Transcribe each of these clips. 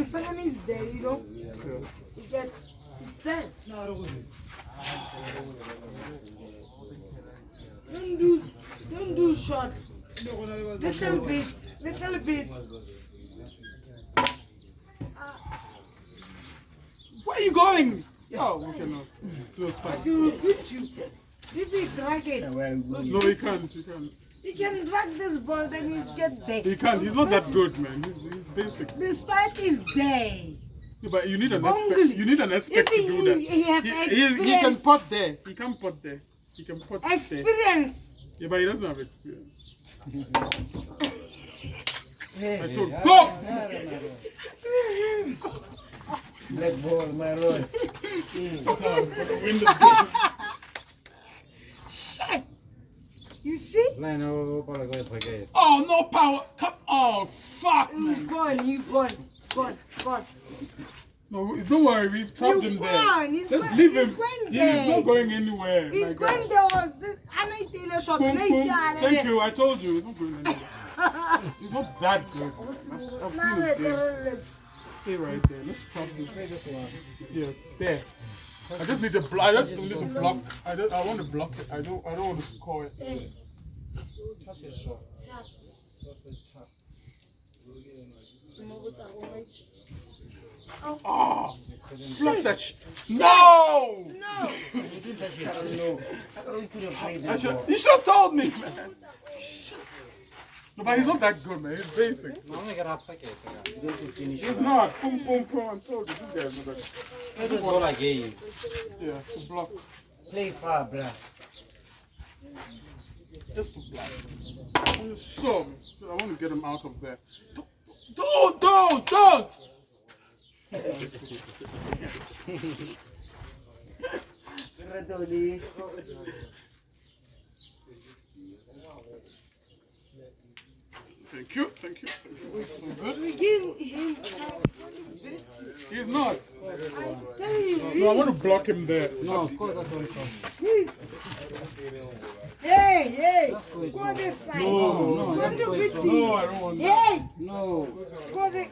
when someone is there, you know, he's dead. Don't do shots. Little bit. Where are you going? Oh, we cannot. Close fast. To hit you. If he drag it. No, he can't. He can drag this ball, then you get there. He can't. He's not that good, man. He's basic. The start is there. Yeah, but you need an aspect. You need an aspect to do that. He can pot there. He can pot there. He can pot experience. There. Yeah, but he doesn't have experience. I told him, go! Black ball, my lord. That's how I'm gonna win this game. Shit! You see? Oh, no power! Come on, fuck! He's gone, you gone. No, don't worry, we've trapped him there. He's Just leave him. Going there. He's not going anywhere. He's going there. Thank you, I told you. He's not going anywhere. He's not that good. I've seen his game. Stay right there. Let's trap this. Yeah, there. I just need to block. I just need to block. I want to block it. I don't want to score it. Oh, block that shit. No! You should have told me, man. No, but he's not that good, man. He's basic. He's going to finish. He's not. Boom, boom, boom. I told you, this guy's not that good. This ball again. Yeah, to block. Play far, bruh. Just to block. So, I want to get him out of there. Don't! Thank you. So good. We give him time. He's not. I tell you. No, I want to block him there. No, score that one. Please. Hey. Go this side. No, I don't I don't want that. Hey. No. Go the.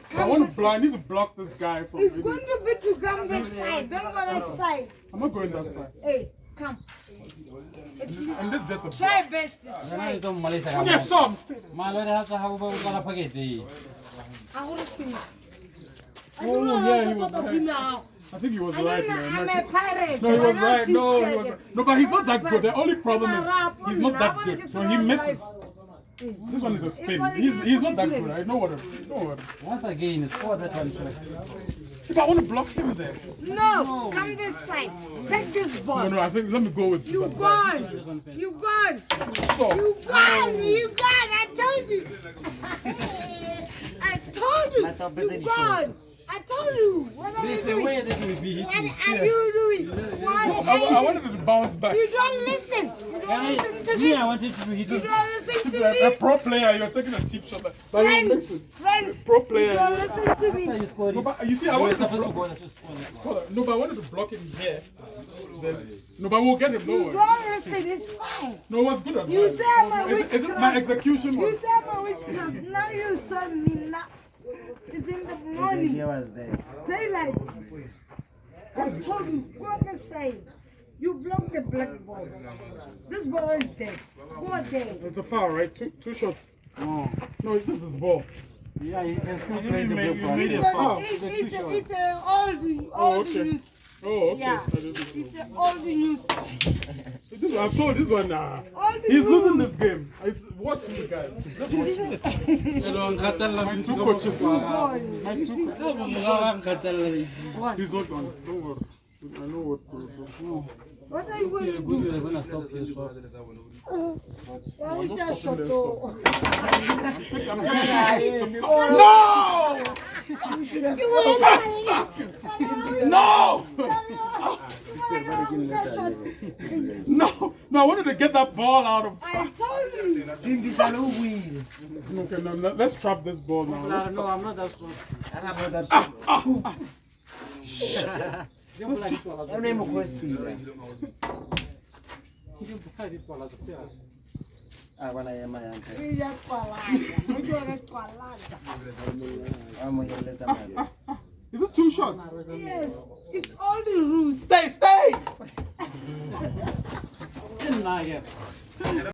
I need to block this guy from. It's going to be to come this side. Don't go that side. I'm not going that side. Hey, come. And this is just a Try best. Try. Okay, some. Stay there. I want to see. I Oh, don't know yeah, he how was to right. now. I think he was I right, don't know, man. I'm a pirate. No, he was I right. don't No, he cheat was for right. No, but he's not that good. The only problem is he's not that good. So he misses. This one is a spin. He's not that good. I know what. Once again, score that one. If I want to block him there. No, come this side. Take this ball. No, I think let me go with this. You gone. So. You gone. I told you. I told you. You gone. I told you. What are you doing? Way that will be What are you doing? What No, are I you wanted to bounce back. You don't listen. You don't listen to me. I wanted to hit You it. don't listen to A me. pro player, you're taking a cheap shot. But you listen. Friends. Pro You player. don't listen to me. You scored No, it. but you see, I wanted to block. No, but I wanted to block him here. Then, no, but we'll get him. No You worry. don't listen. It's fine. No, it was good advice. You say I'm a Is it my execution? You Was, say I'm a witchcraft. Now you saw me now. It's in the morning. Daylight. I told you, go the side. You block the black ball. This ball is dead. Go there. it's a foul, right? Two shots. Oh. No, this is ball. Yeah, you can still You play the made- blue you one. made a foul. It's an old okay. news. Oh, okay. Yeah, I didn't know. it's an old news. I've told this one. He's losing this game. Watch you guys. Just watch me. My two coaches. My You two see? coaches. What? He's not gone. Don't worry. I know what to do. What are you going to do? You're going to stop this shot. Why would that shot this go? No! You should have No! No! No, I wanted to get that ball out of. I told you. Okay, now let's trap this ball now. Let's No, I'm not that shot. Ella es cualada, no llores cualada. Vamos a Is it 2 shots? Yes, it's all the rules. Stay! Didn't I get?